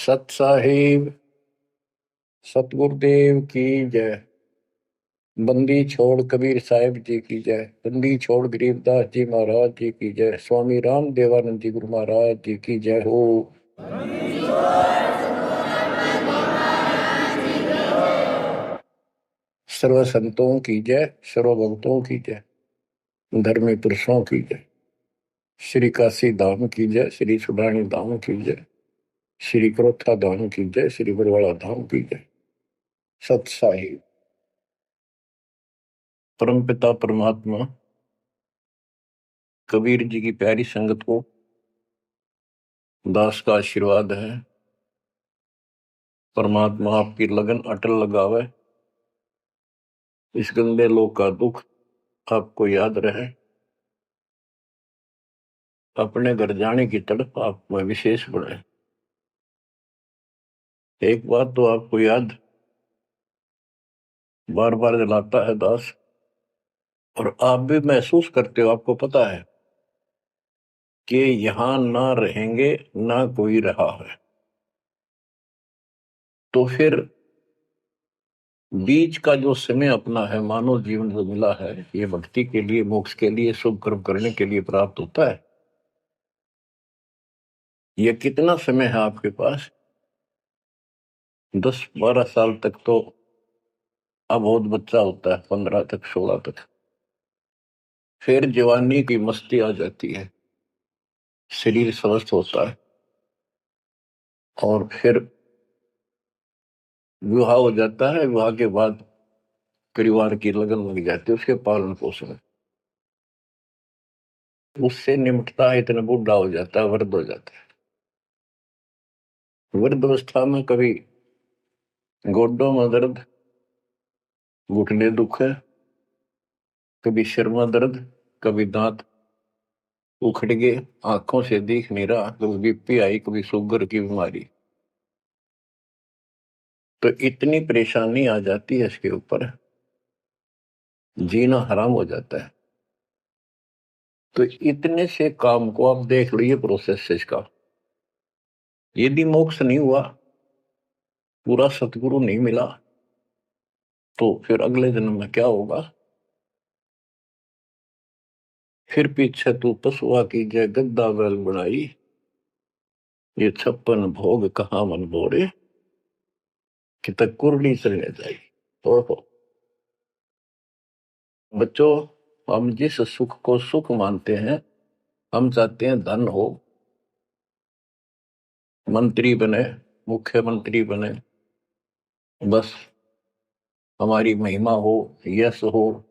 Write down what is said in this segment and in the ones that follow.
सत साहिब सतगुरुदेव की जय। बंदी छोड़ कबीर साहिब जी की जय। बंदी छोड़ गरीबदास जी महाराज जी की जय। स्वामी राम देवानंद जी गुरु महाराज जी की जय हो। सर्व संतों की जय, सर्व भक्तों की जय, धर्मी पुरुषों की जय। श्री काशी धाम की जय, श्री सुडानी धाम की जय, श्री क्रोथा धाम की जय, श्री बरवाड़ा धाम की जय। सत साहिब परमपिता परमात्मा कबीर जी की प्यारी संगत को दास का आशीर्वाद है। परमात्मा आपकी लगन अटल लगावे, इस गंदे लोक का दुख आपको याद रहे, अपने घर जाने की तड़प आप में विशेष बढ़े। एक बात तो आपको याद बार बार दिलाता है दास, और आप भी महसूस करते हो, आपको पता है कि यहां ना रहेंगे ना कोई रहा है, तो फिर बीच का जो समय अपना है, मानव जीवन जो मिला है, ये भक्ति के लिए, मोक्ष के लिए, शुभ कर्म करने के लिए प्राप्त होता है। ये कितना समय है आपके पास? 10-12 साल तक तो अबोध बच्चा होता है, 15 तक, 16 तक। फिर जवानी की मस्ती आ जाती है, शरीर स्वस्थ होता है, और फिर विवाह हो जाता है। विवाह के बाद परिवार की लगन लग जाती है, उसके पालन पोषण, उससे निमटता है, इतना बूढ़ा हो जाता है, वृद्ध हो जाता है। वृद्ध अवस्था में कभी गोड्डों में दर्द, घुटने दुख है, कभी सिर में दर्द, कभी दांत उखड़ गए, आंखों से दिख नहीं रहा, कभी बीपी आई, कभी शुगर की बीमारी, तो इतनी परेशानी आ जाती है, इसके ऊपर जीना हराम हो जाता है। तो इतने से काम को आप देख लो, ये प्रोसेस है इसका। यदि मोक्ष नहीं हुआ, पूरा सतगुरु नहीं मिला, तो फिर अगले जन्म में क्या होगा? फिर पीछे तू पशुआ की जय गद्दा बैल बनाई, ये 56 भोग कहाँ मन बोरे, कि तक कुरली चलने जाई। ओहो बच्चों, हम जिस सुख को सुख मानते हैं, हम चाहते हैं धन हो, मंत्री बने, मुख्यमंत्री बने, बस हमारी महिमा हो, यश हो।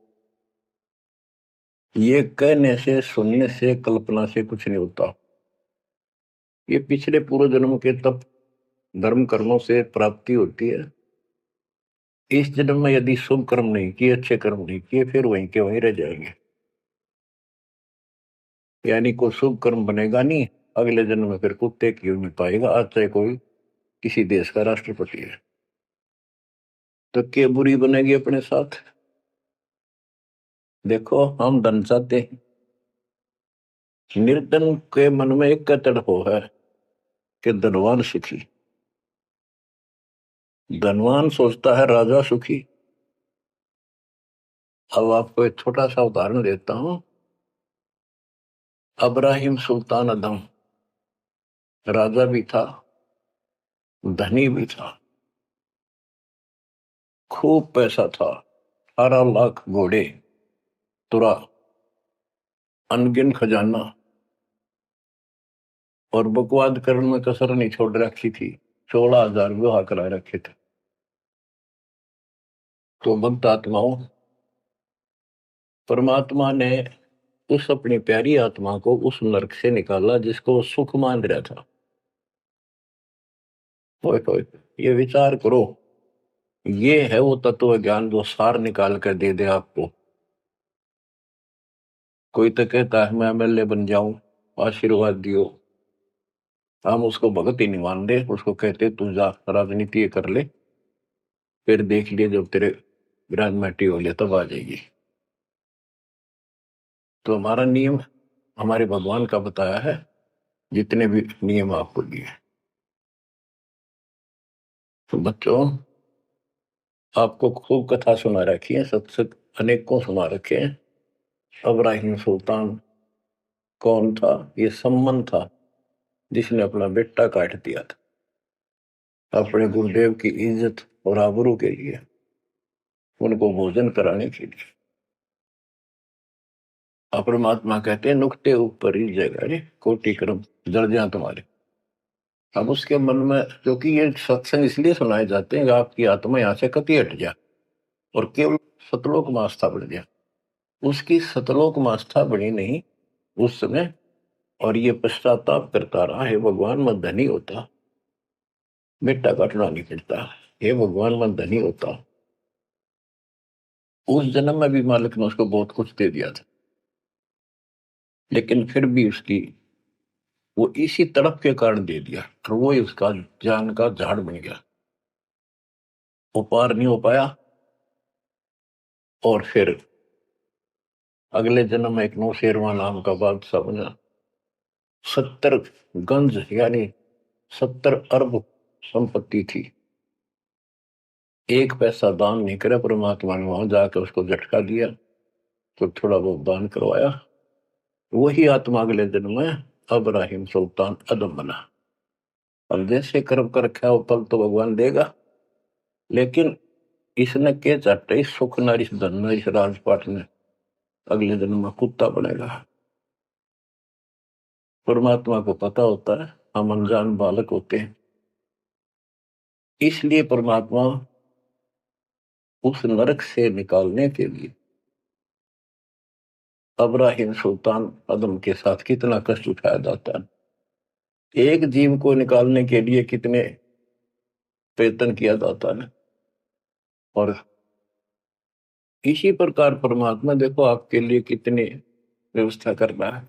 ये कहने से, सुनने से, कल्पना से कुछ नहीं होता। ये पिछले पूर्व जन्म के तप धर्म कर्मों से प्राप्ति होती है। इस जन्म में यदि शुभ कर्म नहीं किए, अच्छे कर्म नहीं किए, फिर वहीं के वहीं रह जाएंगे। यानी कोई शुभ कर्म बनेगा नहीं, अगले जन्म में फिर कुत्ते की नहीं पाएगा, आज चाहे कोई किसी देश का राष्ट्रपति है। तो क्या बुरी बनेगी अपने साथ? देखो, हम धन चाहते हैं, निर्धन के मन में एक तड़प है कि धनवान सुखी। धनवान सोचता है राजा सुखी। अब आपको एक छोटा सा उदाहरण देता हूं। अब्राहिम सुल्तान अदम राजा भी था, धनी भी था, खूब पैसा था, 18 लाख घोड़े, तुरा, अनगिन खजाना, और बकवाद करने में कसर नहीं छोड़ रखी थी। 16,000 विवाह करा रखे थे। तो भक्त आत्माओं, परमात्मा ने उस अपनी प्यारी आत्मा को उस नरक से निकाला जिसको वो सुख मान रहा था। होए ये विचार करो, ये है वो तत्व ज्ञान जो सार निकाल कर दे दे आपको। कोई तो कहता है मैं एमएलए बन जाऊं, आशीर्वाद दियो, हम उसको भगत ही नहीं मान दे, उसको कहते तू जा राजनीति कर ले, फिर देख लिए जब तेरे ग्रांड मैटी हो लिया तब आ जाएगी। तो हमारा नियम हमारे भगवान का बताया है, जितने भी नियम आपको दिए। तो बच्चों, आपको खूब कथा सुना रखी है, सत्संग अनेकों सुना रखे हैं। इब्राहिम सुल्तान कौन था? ये सम्मन था जिसने अपना बेटा काट दिया था अपने गुरुदेव की इज्जत और आबरू के लिए, उनको भोजन कराने के लिए। परमात्मा कहते हैं नुक्ते ऊपर ही जगह रे कोटि कर्म जड़ जा तुम्हारे। अब उसके मन में, क्योंकि ये सत्संग इसलिए सुनाए जाते हैं कि आपकी आत्मा यहाँ से कति हट जाए और केवल सतलोक में आस्था बढ़ जाए। उसकी सतलोक में आस्था बढ़ी नहीं उस समय, और ये पश्चाताप करता रहा, हे भगवान मैं धनी होता, बेटा काटना नहीं पड़ता, हे भगवान मैं धनी होता। उस जन्म में भी मालिक ने उसको बहुत कुछ दे दिया था, लेकिन फिर भी उसकी वो इसी तड़प के कारण दे दिया, और वो ही उसका जान का झाड़ बन गया, वो पार नहीं हो पाया। और फिर अगले जन्म में एक नौशेरवा नाम का बादशाह बना। 70 गंज यानी 70 अरब संपत्ति थी। एक पैसा दान नहीं करे परमात्मा ने, वहां जाकर उसको झटका दिया तो थोड़ा बहुत दान करवाया। वही आत्मा अगले जन्म में इब्राहिम सुल्तान अदम बना। अब जैसे कर्म कर रखा है वो फल तो भगवान देगा, लेकिन इसने के चाटे इस सुख न इस धन न इस राजपाट में अगले जन्म में कुत्ता बनेगा। परमात्मा को पता होता है हम अनजान बालक होते हैं, इसलिए परमात्मा उस नरक से निकालने के लिए इब्राहिम सुल्तान अदम के साथ कितना कष्ट उठाया जाता है। एक जीव को निकालने के लिए कितने प्रयत्न किया जाता है। और इसी प्रकार परमात्मा देखो आपके लिए कितनी व्यवस्था कर रहा है,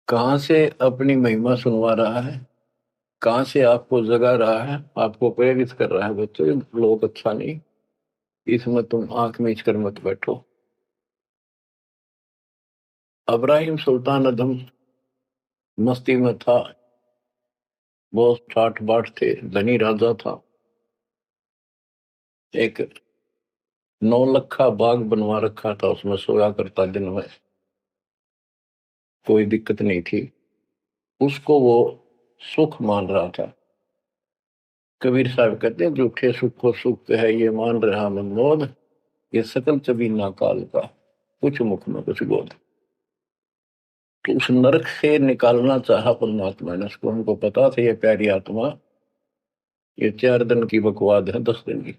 कहां से अपनी महिमा सुनवा रहा है, कहां से आपको जगा रहा है, आपको प्रेरित कर रहा है। बच्चों ये लोग अच्छा नहीं, इसमें तुम आंख मीच कर मत बैठो। इब्राहिम सुल्तान अदम मस्ती में था, बहुत ठाठ बाट थे, धनी राजा था। एक 9 लखा बाग बनवा रखा था, उसमें सोया करता दिन में, कोई दिक्कत नहीं थी उसको, वो सुख मान रहा था। कबीर साहब कहते हैं झूठे सुख को सुख है ये मान रहा मनमोद, ये सकल चबीना काल का कुछ मुख में कुछ बोध। तो उस नरक से निकालना चाहा परमात्मा ने उसको, हमको पता था ये प्यारी आत्मा ये 4 दिन की बकवाद है, 10 दिन की,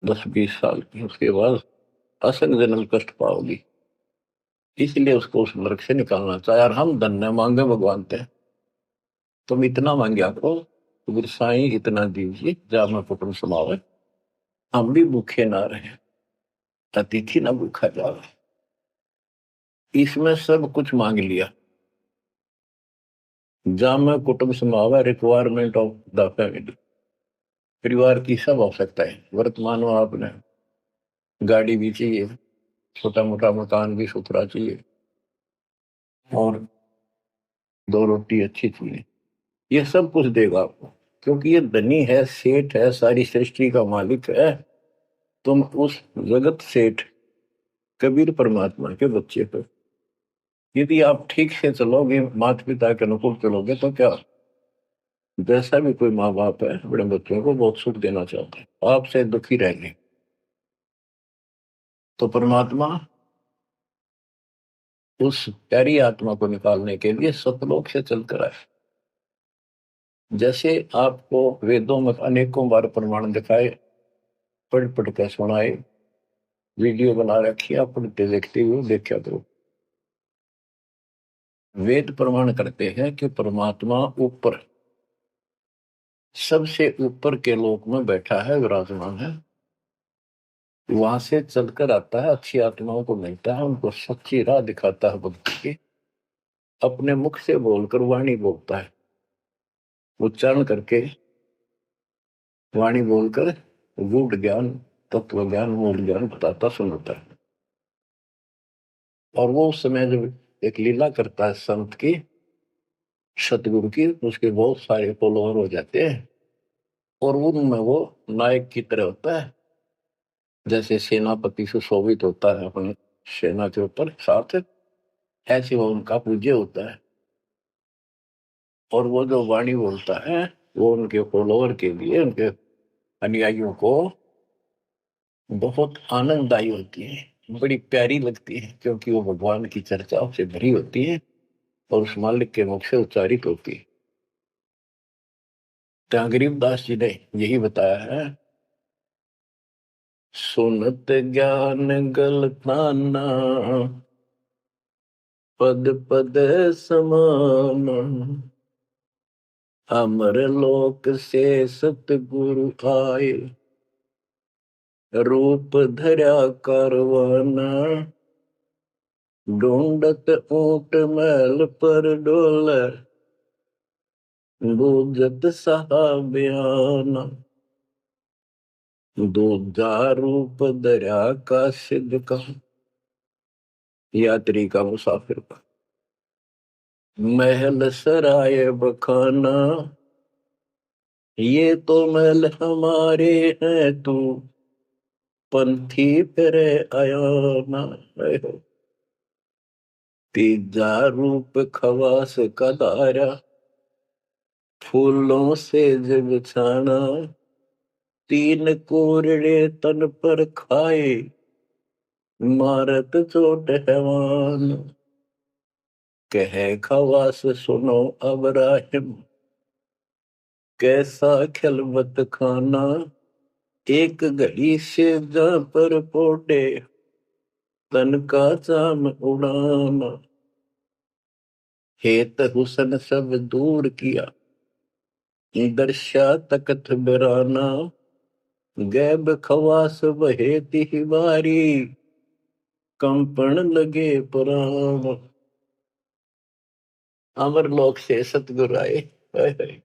10-20 साल की, उसके बाद असंग जन्म कष्ट पाओगी, इसलिए उसको उस नरक से निकालना चाहे। और हम धन्य मांगे भगवान थे, तुम इतना मांगे आपको तो साईं इतना दीजिए जा मैं कुटुंब समावे, हम भी भूखे ना रहे, अतिथि ना भूखा जावे। इसमें सब कुछ मांग लिया, जा मैं कुटुंब समावे, रिक्वायरमेंट ऑफ द फैमिली, परिवार की सब आवश्यकता है। वर्तमान में आपने गाड़ी भी चाहिए, छोटा मोटा मकान भी सुथरा चाहिए, और 2 रोटी अच्छी चाहिए, ये सब कुछ देगा आपको, क्योंकि ये धनी है, सेठ है, सारी सृष्टि का मालिक है। तुम उस जगत सेठ कबीर परमात्मा के बच्चे हो। यदि आप ठीक से चलोगे, माता पिता के अनुकूल चलोगे, तो क्या, जैसा भी कोई माँ बाप है अपने बच्चों को बहुत सुख देना चाहते हैं, आपसे दुखी रहेंगे। तो परमात्मा उस प्यारी आत्मा को निकालने के लिए सतलोक से चलकर आए। जैसे आपको वेदों में अनेकों बार प्रमाण दिखाए, पढ़ पढ़ कर सुनाए, वीडियो बना रखी, आप पढ़ते देखते हुए देखा करो। वेद प्रमाण करते हैं कि परमात्मा ऊपर, सबसे ऊपर के लोक में बैठा है, विराजमान है, वहां से चलकर आता है, अच्छी आत्माओं को मिलता है, उनको सच्ची राह दिखाता है भक्ति की, अपने मुख से बोलकर वाणी बोलता है, उच्चारण करके वाणी बोलकर गूढ़ ज्ञान, तत्व ज्ञान, मूल ज्ञान बताता सुनाता है। और वो उस समय जब एक लीला करता है संत की, सतगुरु की, उसके बहुत सारे फॉलोअर हो जाते हैं और उनमें वो नायक की तरह होता है, जैसे सेनापति सुशोभित होता है अपने सेना के ऊपर साथ, ऐसे वो उनका पूज्य होता है। और वो जो वाणी बोलता है वो उनके फॉलोअर के लिए, उनके अनुयायियों को बहुत आनंददायी होती है, बड़ी प्यारी लगती है, क्योंकि वो भगवान की चर्चाओं से भरी होती है और उस मालिक के मुख से उच्चारित होती है। तो गरीबदास जी ने यही बताया है, सुनत ज्ञान गलताना, पद पद समान, अमर लोक से सतगुरु आए, रूप धरा करवाना, ढूंढत ऊंट महल पर डोल, बूझत सहाबयाना, दूजा रूप धरा का सिद्ध का, यात्री का, मुसाफिर का, महल सराय बखाना, ये तो महल हमारे हैं, तू पंथी फिरे आया ना। तीजा रूप खवास का दारा, फूलों से जब छाना, तीन कोरड़े तन पर खाए, मारत चोट हैवान, कहे खवास सुनो अब राहिम, कैसा खिलवत खाना, एक घड़ी से जा पर पोटे, तन का चाम उड़ाना, हेत हुसन सब दूर किया, दर्शा तकत बिराना, गैब खवास बहे तिहवारी, कंपन लगे पुराण, अमर लोक से सतगुरु आए, हाय हाय।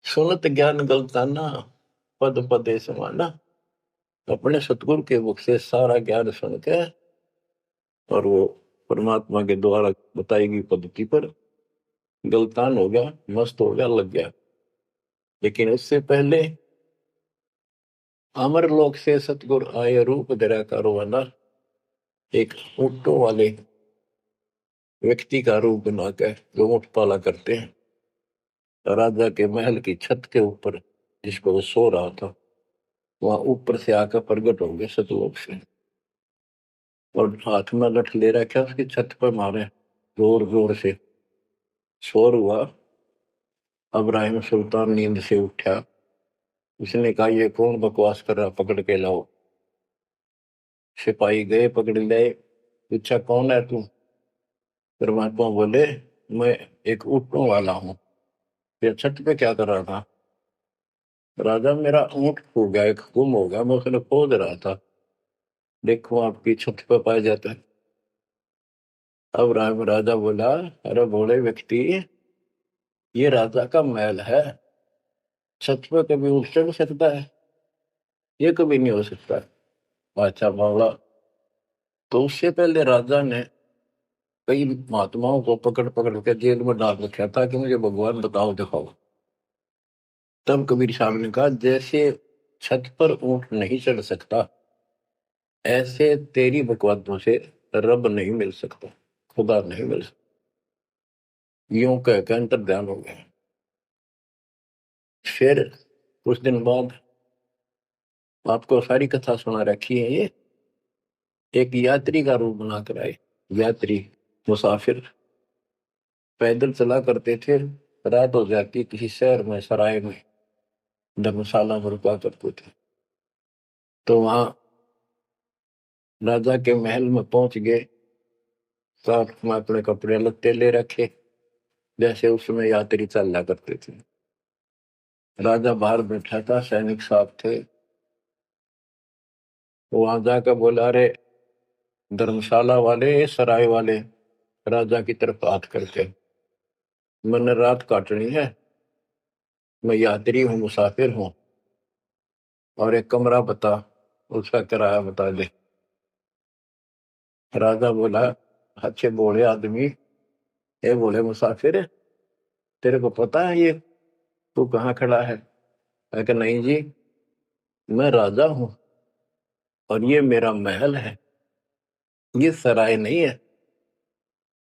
सुनत ज्ञान गलताना, पद पदे समाना, अपने सतगुरु के मुख से सारा ज्ञान सुन के और वो परमात्मा के द्वारा बताई गई पद्धति पर गलतान हो गया, मस्त हो गया, लग गया। लेकिन उससे पहले अमर लोक से सतगुरु आए, रूप धरा करवाना, एक ऊंटों वाले व्यक्ति का रूप बनाकर जो ऊंट पाला करते हैं, राजा के महल की छत के ऊपर जिस पर वो सो रहा था, वहां ऊपर से आकर प्रकट हो गए सतलोक से, और हाथ में लठ ले रखा, उसकी छत पर मारे जोर जोर से, शोर हुआ। अब्राहिम सुल्तान नींद से उठा, उसने कहा ये कौन बकवास कर रहा, पकड़ के लाओ। सिपाही गए, पकड़ ले, पूछा कौन है तू। परमात्मा बोले मैं एक ऊँटों वाला हूँ, ये छत पे क्या कर रहा था। राजा मेरा ऊँट खो गया, एक गुम हो गया, मैं उसने खोज रहा था, देखो आपकी छत पे पाया जाता है। अब राजा बोला, अरे भोले व्यक्ति, ये राजा का महल है, छत पे कभी उठ चढ़ सकता है, ये कभी नहीं हो सकता। अच्छा बावला। तो उससे पहले राजा ने कई महात्माओं को पकड़ पकड़ के जेल में डाल रखा था कि मुझे भगवान बताओ दिखाओ। तब कबीर साहब ने कहा, जैसे छत पर ऊंट नहीं चढ़ सकता, ऐसे तेरी बकवादों से रब नहीं मिल सकता, खुदा नहीं मिल सकता। यूं कहकर अंतर ध्यान हो गया। फिर कुछ दिन बाद, आपको सारी कथा सुना रखी है, ये एक यात्री का रूप बनाकर आए। यात्री, मुसाफिर, पैदल चला करते थे, रात हो जाती किसी शहर में, सराय में, धर्मशाला में रुका करते थे। तो वहां राजा के महल में पहुंच गए, साथ में अपने कपड़े लत्ते ले रखे, जैसे उसमें यात्री चलना करते थे। राजा बाहर बैठा था, सैनिक साहब थे, वहां जाकर बोला, अरे धर्मशाला वाले, सराय वाले, राजा की तरफ हाथ करके, मैंने रात काटनी है, मैं यात्री हूँ, मुसाफिर हूँ, और एक कमरा बता, उसका किराया बता दे। राजा बोला, अच्छे बोले आदमी, ये बोले मुसाफिर, तेरे को पता है ये तू कहाँ खड़ा है? मैं कहा नहीं जी, मैं राजा हूं और ये मेरा महल है, ये सराय नहीं है।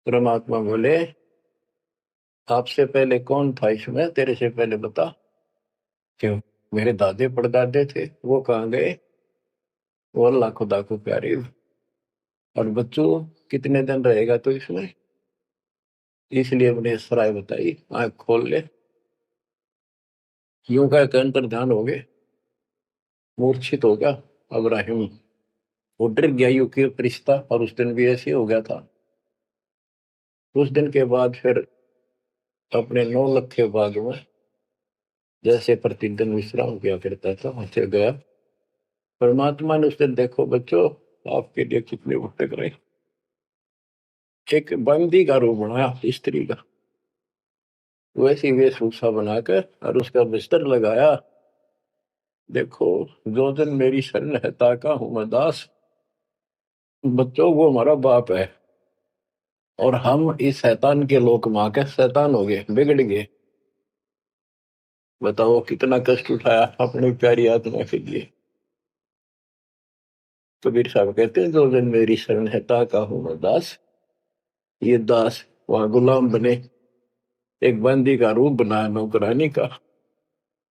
परमात्मा बोले आपसे पहले कौन था इसमें, तेरे से पहले बता। क्यों? मेरे दादे परदादे थे, वो कहाँ गए? वो अल्लाह खुदा को प्यारे। और बच्चों कितने दिन रहेगा तो इसमें, इसलिए मैंने सराय बताई, आंख खोल ले। यूं का अंतर ध्यान हो गए, मूर्छित हो गया अब्राहिम, वो डर गया यू के रिश्ता, और उस दिन भी ऐसे हो गया था। उस दिन के बाद फिर अपने 9 लाख के बाग में जैसे प्रतिदिन विश्राम किया करता था वहां गया। परमात्मा ने उस दिन, देखो बच्चों आपके लिए कितने भटक रहे, एक बंदी का रूप बनाया स्त्री का, वैसी वेशभूषा बनाकर और उसका बिस्तर लगाया। देखो जो दिन मेरी शरण है ताका हूं मैं दास, बच्चों वो हमारा बाप है और हम इस शैतान के लोक मां के शैतान हो गए, बिगड़ गए। बताओ कितना कष्ट उठाया अपनी प्यारी आत्मा के लिए। कबीर साहब कहते हैं जो दिन मेरी शरण है ताका हूं मैं दास, ये दास वहां गुलाम बने, एक बंदी का रूप बनाया नौकरानी का,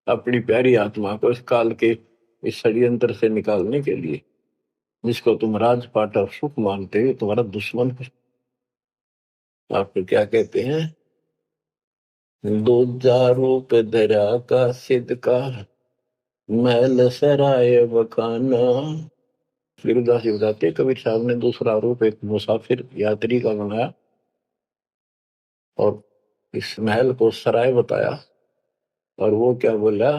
अपनी प्यारी आत्मा को इस काल के इस षड्यंत्र से निकालने के लिए। जिसको तुम राजपाट और सुख मानते हो तुम्हारा दुश्मन है। आपको क्या कहते हैं? दूजा रूप धरा का सिद्ध का, महल सराय बखाना। सूरदास जी बताते हैं, कबीर साहब ने दूसरा रूप एक मुसाफिर यात्री का बनाया और इस महल को सराय बताया। और वो क्या बोला,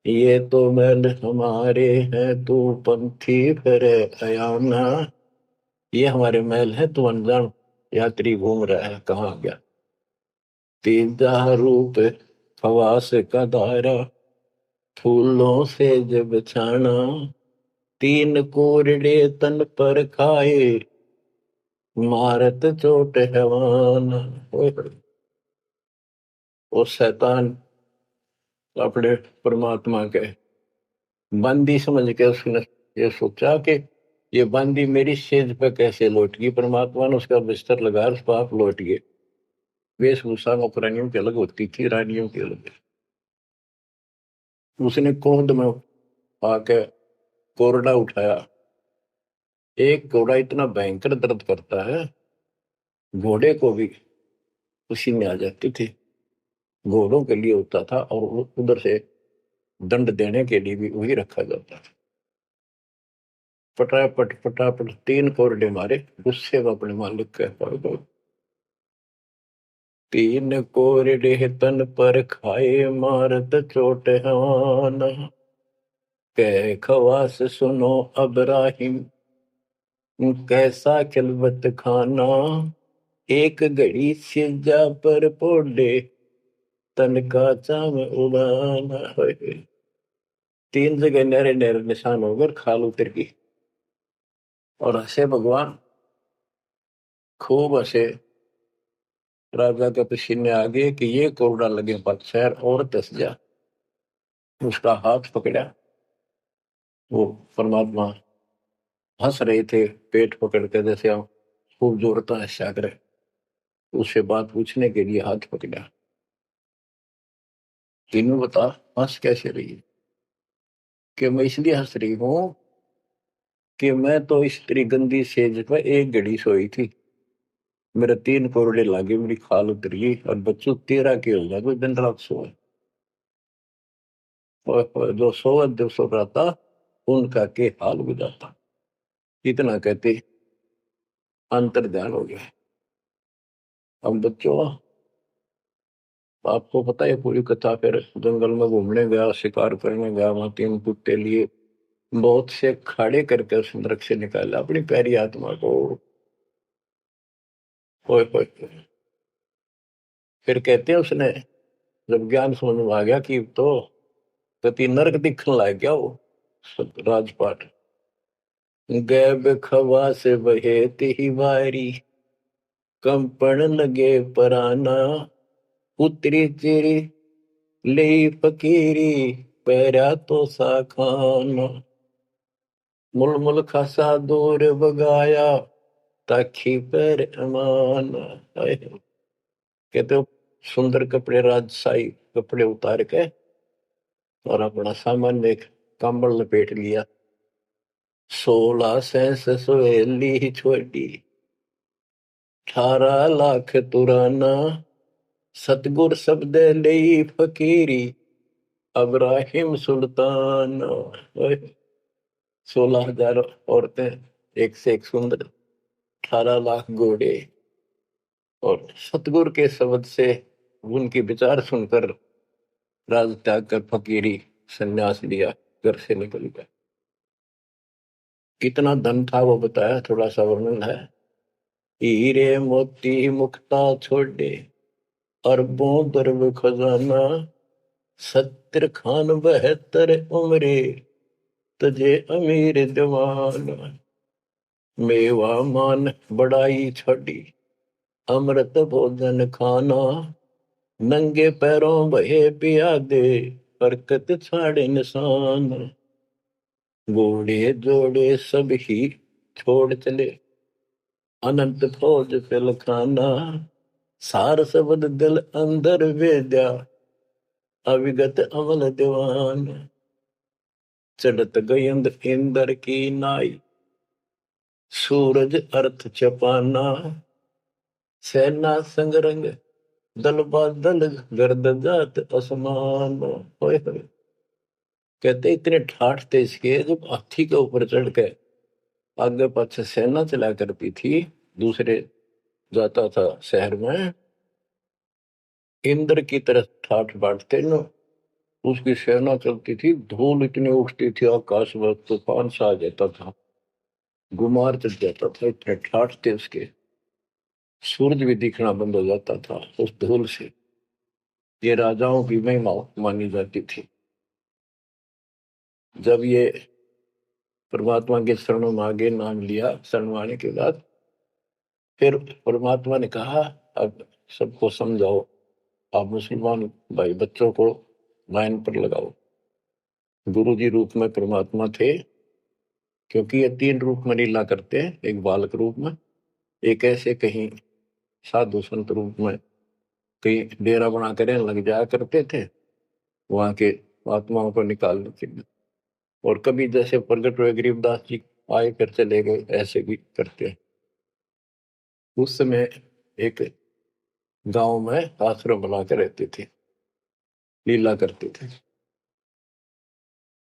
ये तो महल हमारे हैं तू पंथी फिर अयाना। ये हमारे महल है, तू अनजान यात्री घूम रहा है, कहाँ गया? तीजा रूप खवास का दायरा, फूलों से जब छाना। तीन कोरड़े तन पर खाए, मारत चोट हैवान। वो शैतान अपने परमात्मा के बंदी समझ के उसने ये सोचा कि ये बंदी मेरी सेज पे कैसे लौट गई। परमात्मा ने उसका बिस्तर लगाया, उस पर आप लौट गए। वेशभूषा नौकरानियों की अलग होती थी, रानियों की अलग। उसने कोंद में आके कोरडा उठाया। एक घोड़ा इतना भयंकर दर्द करता है, घोड़े को भी पसीने आ जाती थी, घोड़ों के लिए होता था, और उधर से दंड देने के लिए भी वही रखा जाता था। पटापट पटापट 3 कोरडे मारे, गुस्से में अपने मालिक के पड़ गए। 3 कोरडे तन पर खाए, मारत चोट हवान। कह खवास सुनो अब्राहिम, कैसा खिलवत खाना। एक घड़ी सिजा पर पोडे, तन का चाम उड़ाना। 3 जगह नहरे नहरे निशान होकर खाल उतर की, और हंसे भगवान, खूब हंसे। राजा के पसीने आ गए कि ये कोरडा लगे पत्थर और दस जा। उसका हाथ पकड़ा, वो परमात्मा हंस रहे थे पेट पकड़ के, जैसे हम खूब जोरता है सागर, उससे बात पूछने के लिए हाथ पकड़ा। तीनों बता हंस कैसे रही है? कि मैं इसलिए हंस रही हूं कि मैं तो इस तेरी गंदी सेज पर एक घड़ी सोई थी, मेरे 3 कोरडे लागे, मेरी खाल उतरी, और बच्चों तेरा के हो गया कोई दिन रात सोए। और जो सोवत जो सो रहा था उनका के हाल बुझाता। इतना कहते अंतर ध्यान हो गया। अब बच्चों आपको पता है पूरी कथा, फिर जंगल में घूमने गया, शिकार करने गया, वहां 3 कुत्ते लिए, बहुत से खाड़े करके उस नरक से निकाला अपनी प्यारी आत्मा को। होए होए। फिर कहते हैं उसने जब ज्ञान समझ में आ गया कि तो गति नरक दिखने लग गया वो राजपाट। गैब खवा से बहे ही वारी, कंपन लगे पराना। उतरी तेरी ले फकीरी पैरा तो सा खाना मुल मुल खासा दूर बगाया ताखी पैर अमान। कहते हो सुंदर कपड़े राजशाही कपड़े उतार के और अपना सामान में एक कंबल लपेट लिया। 16 सेंस सोहेली छोड़ी 18 लाख तुराना सतगुर शब्द ले फकीरी अब्राहिम सुल्तान। 16,000 औरतें एक से एक सुंदर 18 लाख घोड़े और सतगुरु के शब्द से उनके विचार सुनकर राज त्याग कर फकीरी संन्यास लिया घर से निकल गया। कितना धन था वो बताया, थोड़ा सा वर्णन है। हीरे मोती मुक्ता छोड़े अरबों दरब खजाना 70 खान 72 उम्रे तुझे अमीर दीवाना मेवा मान बड़ाई छोड़ी अमृत भोजन खाना नंगे पैरों बहे पिया दे बरकत छाड़े निशान घोड़े जोड़े सब ही छोड़ चले अनंत फौज फिल खाना सार शब्द दिल अंदर वेद्या अविगत अमल दीवान चढ़त गयंद इंदर की नाई सूरज अर्थ चपाना सेना संगरंग दल बादल गर्द जात असमान। होए होए कहते इतने ठाठ थे इसके जब हाथी के ऊपर चढ़ के आगे पाछे सेना चला करती थी दूसरे जाता था शहर में इंद्र की तरह ठाठ बांटते न उसकी सेना चलती थी धूल इतनी उठती थी आकाश में तूफान सा आ जाता था गुमार चढ़ जाता था इतने ठाठ थे उसके सूरज भी दिखना बंद हो जाता था उस धूल से। ये राजाओं की महिमा मानी जाती थी। जब ये परमात्मा के शरणों में आगे नाम लिया शरण आने के बाद फिर परमात्मा ने कहा अब सबको समझाओ आप मुसलमान भाई बच्चों को लाइन पर लगाओ। गुरु जी रूप में परमात्मा थे क्योंकि ये 3 रूप में लीला करते हैं, एक बालक रूप में, एक ऐसे कहीं साधु संत रूप में कहीं डेरा बना कर लग जाया करते थे वहां के आत्माओं को निकालने के लिए और कभी जैसे प्रगट हुए गरीबदास जी आए कर चले गए ऐसे भी करते हैं। उस समय एक गांव में आश्रम बना कर रहते थे लीला करते थे।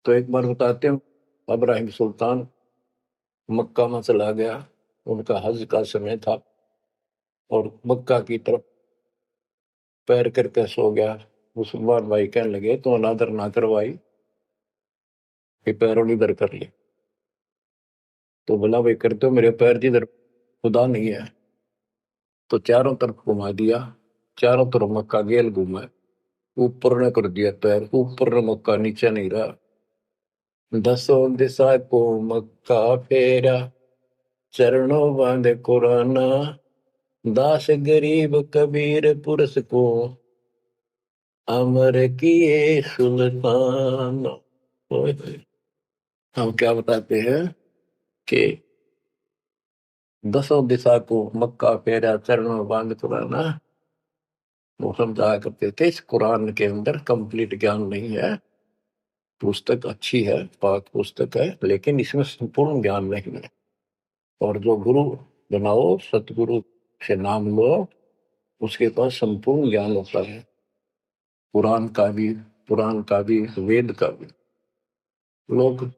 तो एक बार बताते हैं अब्राहिम सुल्तान मक्का में चला गया उनका हज का समय था और मक्का की तरफ पैर करके सो गया। मुसलमान भाई कहने लगे तो अनादर ना करवाई कि पैरों इधर कर ले। तो बोला भाई करते हो मेरे पैर जिधर खुदा नहीं है। तो चारों तरफ घुमा दिया चारों तरफ मक्का गेल घूमा ऊपर ने कर दिया पैर ऊपर ने मक्का नीचे नहीं रहा। 10 दिशा को मक्का फेरा चरणों बांधे कुराना दास गरीब कबीर पुरुष को अमर किए सुल्तान। हम क्या बताते हैं कि 10 दिशा को मक्का फेरा चरणों बांध कुराना वो समझाया करते थे। इस कुरान के अंदर कंप्लीट ज्ञान नहीं है, पुस्तक अच्छी है पाक पुस्तक है लेकिन इसमें संपूर्ण ज्ञान नहीं है। और जो गुरु बनाओ सतगुरु से नाम लो उसके पास संपूर्ण ज्ञान होता है कुरान का भी वेद का भी। लोग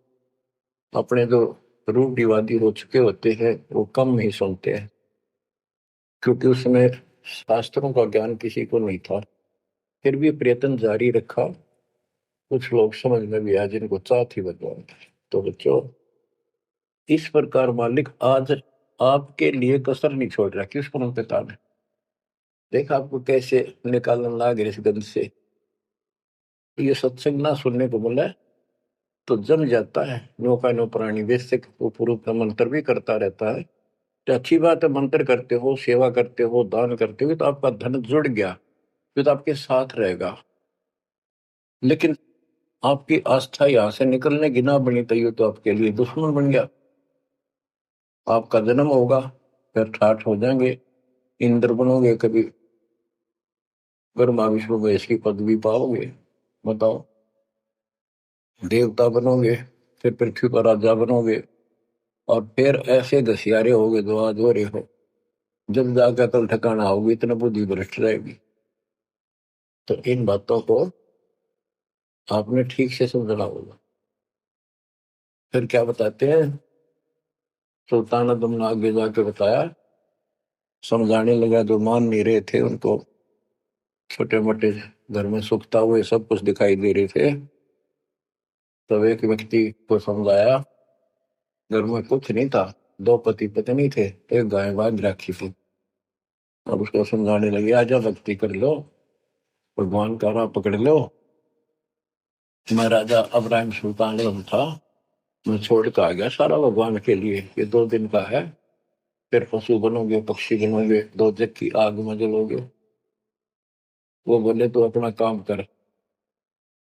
अपने जो रूढ़िवादी हो चुके होते हैं वो कम ही सुनते हैं क्योंकि उसमें शास्त्रों का ज्ञान किसी को नहीं था। फिर भी प्रयत्न जारी रखा कुछ लोग समझ में भी आए जिनको चाह थी भगवान। तो बच्चों इस प्रकार मालिक आज आपके लिए कसर नहीं छोड़ रहा किस पर पिता ने देखा आपको कैसे निकालने लगा इस गंध से। ये सत्संग ना सुनने को मिला तो जम जाता है नौका नो प्राणी वैसे वो पूर्व का मंत्र भी करता रहता है तो अच्छी बात है। मंत्र करते हो सेवा करते हो दान करते हो तो आपका धन जुड़ गया जो तो आपके साथ रहेगा। लेकिन आपकी आस्था यहां से निकलने की ना बनी तो ये तो आपके लिए दुश्मन बन गया। आपका जन्म होगा, फिर ठाठ हो जाएंगे, इंद्र बनोगे, कभी ब्रह्मा विष्णु महेश की पदवी पाओगे, बताओ, देवता बनोगे, फिर पृथ्वी पर राजा बनोगे, और फिर ऐसे घसियारे होगे जो आज हो रहे हो। जब जाकर कल ठिकाना होगी, इतना बुद्धि भ्रष्ट रहेगी। तो इन बातों को आपने ठीक से समझना होगा। फिर क्या बताते हैं, सुल्तान आदम ने आगे जाके बताया, समझाने लगा, जो मान नहीं रहे थे उनको छोटे मोटे घर में सुखता हुए सब कुछ दिखाई दे रहे थे। तब एक व्यक्ति को समझाया, घर में कुछ नहीं था, दो पति पत्नी थे, एक गाय बांध रखी थी। अब उसको समझाने लगे, आजा भक्ति कर लो, भगवान का राह पकड़ लो। मैं राजा अब्राहिम सुल्तान आजम था, मैं छोड़ कर आ गया सारा भगवान के लिए, ये 2 दिन का है, फिर पशु बनोगे, पक्षी बनोगे, दो जग की आग में जलोगे। वो बोले तो अपना काम कर,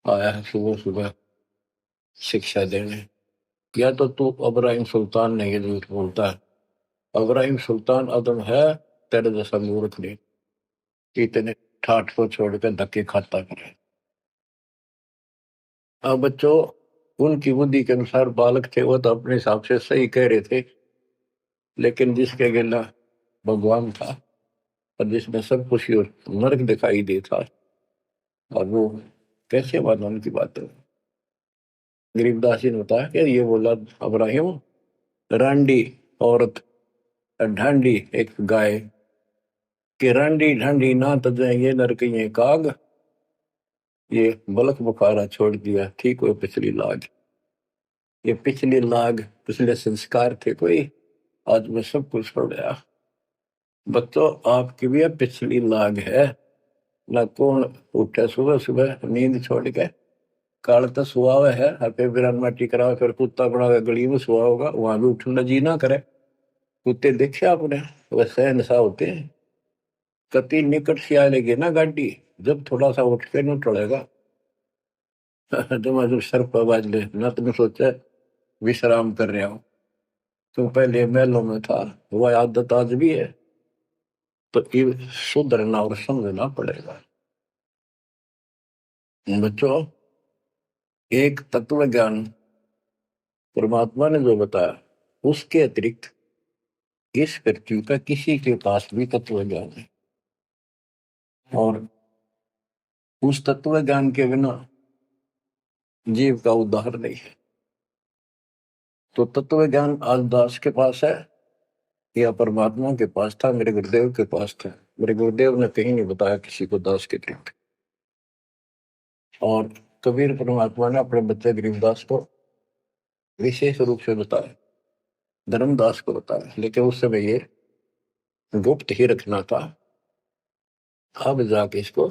आया है सुबह सुबह शिक्षा देने। या तो तू अब्राहिम सुल्तान नहीं, ये झूठ बोलता है। अब्राहिम सुल्तान आदम है, तेरे जैसा मूर्ख नहीं कि इतने ठाठ को छोड़कर धक्के खाता करे। अब बच्चों, उनकी बुद्धि के अनुसार बालक थे, वो तो अपने हिसाब से सही कह रहे थे, लेकिन जिसके गिला भगवान था और जिसमें सब कुछ नरक दिखाई देता, और वो कैसे माना उनकी बातें। गरीबदास जी ने बताया कि ये बोला अब्राहिम, रांडी औरत, ढांडी एक गाय, कि रांडी ढांडी ना तजे ये नरक ये काग, ये बलक बुखारा छोड़ दिया, ठीक हो पिछली लाग। ये पिछली लाग, पिछले संस्कार थे कोई, आज मैं सब कुछ छोड़ गया। बच्चों, आपकी भी अब पिछली लाग है ना। कौन उठे सुबह सुबह नींद छोड़ के, काल तो सुआ हुआ है, हटे बिरान माटी करा, फिर कुत्ता बना के गली में सुआ होगा, वहां भी उठना जी ना करे। कुत्ते देखे आपने, वैसे नशा होते हैं। कति निकट से आ लेगी ना गाड़ी, जब थोड़ा सा उठ के न टलेगा जब सर पर बाज ले ना, तुमने सोचा विश्राम कर रहा हूं। तुम पहले महलों में था, वह आदत आज भी है, तो ये सुधरना और समझना पड़ेगा। बच्चों, एक तत्व ज्ञान परमात्मा ने जो बताया, उसके अतिरिक्त इस पृथ्वी का किसी के पास भी तत्व ज्ञान है, और उस तत्व ज्ञान के बिना जीव का उद्धार नहीं है। तो तत्व ज्ञान आज दास के पास है या परमात्मा के पास था, मेरे गुरुदेव के पास था। मेरे गुरुदेव ने कहीं नहीं बताया किसी को दास के अतिरिक्त। और कबीर परमात्मा ने अपने बच्चे गरीबदास को विशेष रूप से बताया, धर्मदास को बताया, लेकिन उस समय ये गुप्त ही रखना था, अब जाके इसको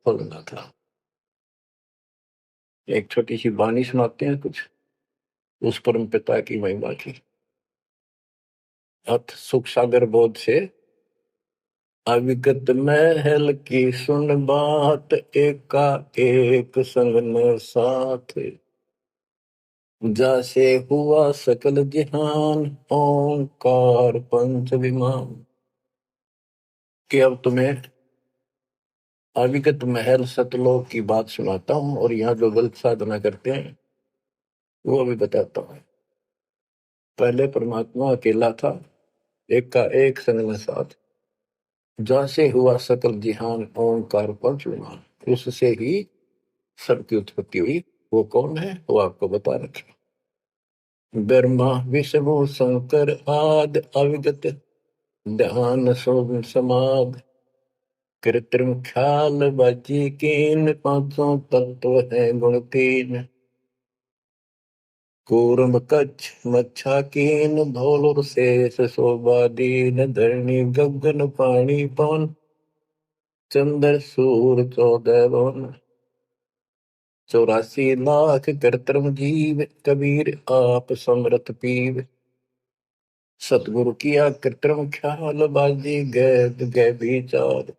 खोलना था। एक छोटी सी वाणी सुनाते हैं कुछ उस परम पिता की महिमा की। अथ सुख सागर बोध से अविगत महल की सुन बात, एका एक संग न साथ, जैसे हुआ सकल जहान, ओंकार पंच विमान। कि अब तुम्हें अविगत महल सतलोक की बात सुनाता हूं, और यहाँ जो गलत साधना करते हैं वो भी बताता हूं। पहले परमात्मा अकेला था, एक का एक संग में साथ, जैसे हुआ सकल जिहान, ओंकार पंच विमान, उससे ही सबकी उत्पत्ति हुई। वो कौन है, वो आपको बता रखे। ब्रह्मा विष्णु शंकर आद, अविगत ध्यान सोम समाध, कृत्रिम ख्याल बाजी कीन, पांचों तत्व है गुण तीन, कूर्म कच्छ मच्छा कीन, धौल शेष शोभा दीन, धरणी गगन पानी पवन, चंद्र सूर 14 भवन, 84 लाख कृत्रिम जीव, कबीर आप समरथ पीव, सतगुरु किया कृत्रिम ख्याल बाजी गैब गै विचार,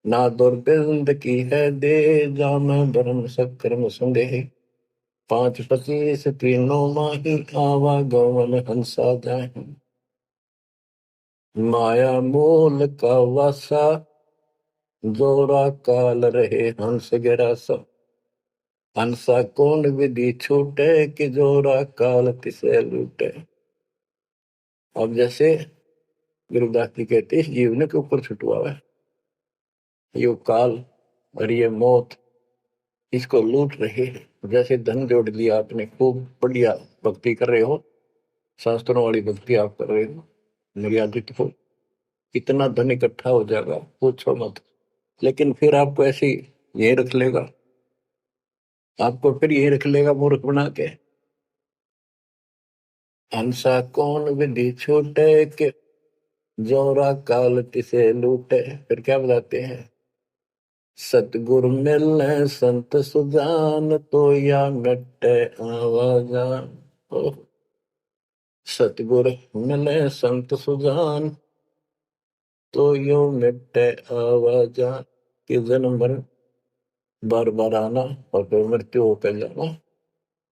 ना दुर्बिंद की है दे, जाम बरम सकर्म संदेह। 5 25 तीनों माही, आवा गौवन हंसा जाहि। माया मूल का वासा, जोरा काल रहे हंस गिरासा। हंसा कौन विधि छूटे, कि जोरा काल तिसे लूटे। अब जैसे गुरुदास जी कहते हैं, जीवन के ऊपर छुटवा है ये काल और ये मौत, इसको लूट रहे हैं। जैसे धन जोड़ लिया आपने, खूब बढ़िया भक्ति कर रहे हो, शास्त्रों वाली भक्ति आप कर रहे हो, मर्यादित हो, इतना धन इकट्ठा हो जाएगा पूछो मत। लेकिन फिर आपको ऐसी ये रख लेगा, आपको फिर ये रख लेगा मूर्ख बना के। हंसा कौन विधि छूटे, के जोरा काल तिसे लूटे। फिर क्या बताते हैं, सतगुरु मिलने संत सुजान, तो या मिटे आवाजान। सतगुरु मिले संत सुजान, तो यो मिटे आवाजान। कि जन्म मरण बार बार आना और फिर मृत्यु होकर जाना,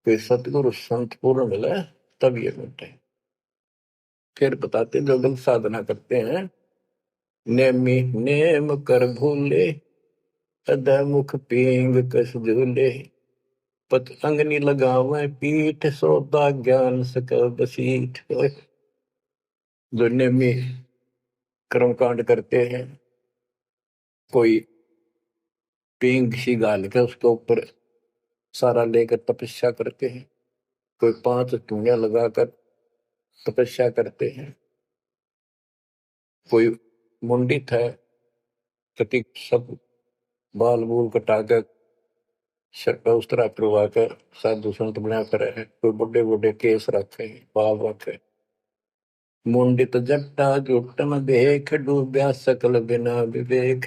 फिर सतगुरु संत पूर्ण मिले तब ये मिटे। फिर बताते जो गलत साधना करते हैं, नेमी नेम कर भूले, मुख पींग कस झूले। पतंगनी लगावे पीठ, सौदा ज्ञान सकल बसीठ। जो नेमी कर्मकांड करते हैं, कोई पींग सी गाल के उसके ऊपर सारा लेकर तपस्या करते हैं, कोई 5 धुनिया लगाकर तपस्या करते हैं, कोई मुंडित है, कति सब बाल बूल कटाकर उस तरह करवा कर साधु संत बना कर है, कोई बड़े बड़े केस रखे बाल रखे। मुंडित जट्टा जुटम देख, डूब्या सकल बिना विवेक।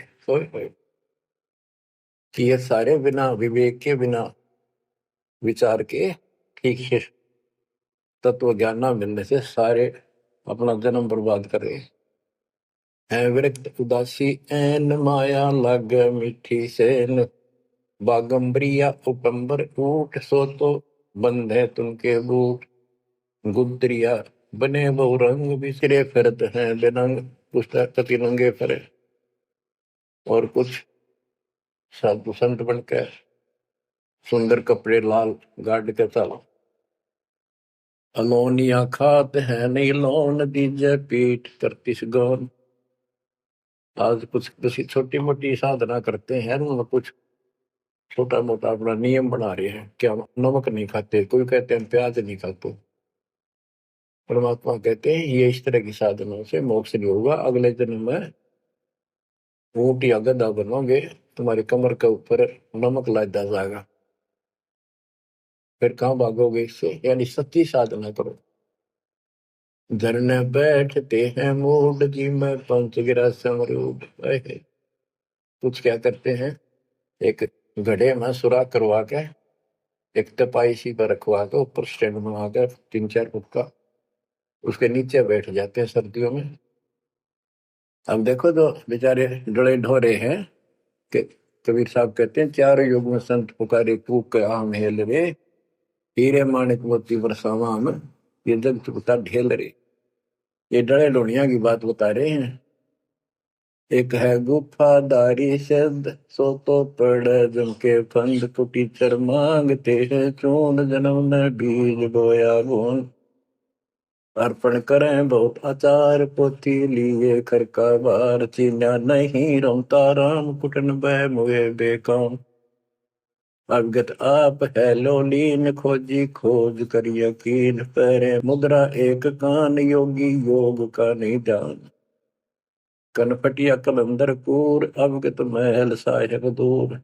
कि ये सारे बिना विवेक के, बिना विचार के, ठीक है, तत्व ज्ञान ना मिलने से सारे अपना जन्म बर्बाद कर रहे हैं। विरक्त उदासी एन, माया लग मीठी सेन। बागंबरिया उपंबर ऊट, सो तो बंधे तुमके बूट। गुदरिया बने बहु रंग, बिसरे फिरत हैं बेनंग। पुस्तक कति नंगे फिरे। और कुछ साधु संत बनकर सुंदर कपड़े लाल गाड़ के चलो। अलोनिया खात है नहीं लोन, दीजे पीठ करतीस गौन। आज कुछ किसी छोटी मोटी साधना करते हैं, उनमें कुछ छोटा मोटा अपना नियम बना रहे हैं, क्या नमक नहीं खाते, कोई कहते हैं प्याज नहीं खाते। परमात्मा कहते हैं ये इस तरह की साधनों से मोक्ष नहीं होगा, अगले जन्म में ऊंट या गधा बनोगे, तुम्हारी कमर के ऊपर नमक लादा जाएगा। फिर कहां भागोगे इससे, यानी सच्ची साधना करो। झरने बैठते हैं मूड, जी में पंच गिरा समरूड। कुछ क्या करते हैं, एक घड़े में सुराख करवा के, एक तपाई सी पर रखवा के, ऊपर स्टैंड बना कर 3 4 फुट का, उसके नीचे बैठ जाते हैं सर्दियों में। अब देखो जो बेचारे डरे ढोरे हैं, कि कबीर साहब कहते हैं, 4 युग में संत पुकारे, कूक के आम हेल रे। हीरे माणिक मोती बरसावा हम, ये जग चुकता ढेल रे। ये डरे ढोनिया की बात बता रहे हैं। एक है गुफादारी शब्द, सो तो पड़ जम के फंद। कुटीचर मांगते हैं चून, जन्म ने बीज बोया गुण। अर्पण करें बहुत आचार, पोथी लिए खर का बार। चीन्या नहीं रमता राम, कुटन बह मुए बेकाम। अवगत आप है लोलीन, खोजी खोज कर यकीन। पहरे मुद्रा एक कान, योगी योग का नहीं ध्यान। कनपटिया कलंदर पूर, अवगत महल साहेब दूर।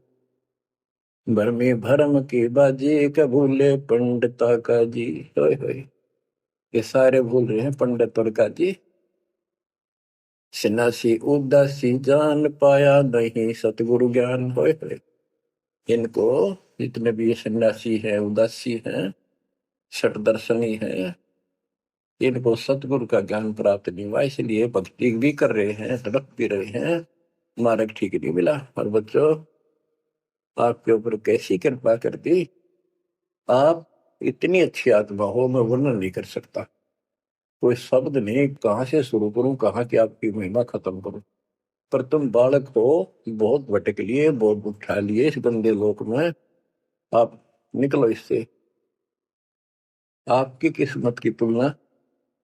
भरमी भरम की बाजी, कबूले पंडिता का जी। होय होय, ये सारे भूल रहे हैं पंडित और का जी। सन्यासी उदासी जान, पाया नहीं सतगुरु ज्ञान। होय होय, इनको जितने भी ये सन्यासी है, उदासी हैं, शट दर्शनी है, इनको सतगुरु का ज्ञान प्राप्त नहीं हुआ, इसलिए भक्ति भी कर रहे हैं, तड़प भी रहे हैं, मार्ग ठीक नहीं मिला। और बच्चों, आपके ऊपर कैसी कृपा कर दी, आप इतनी अच्छी आत्मा हो, मैं वर्णन नहीं कर सकता। कोई शब्द नहीं, कहाँ से शुरू करूं, कहाँ की आपकी महिमा खत्म करूं। पर तुम बालक हो, बहुत भटक लिए, बहुत उठा लिए इस गंदे लोक में। आप निकलो इससे। आपकी किस्मत की तुलना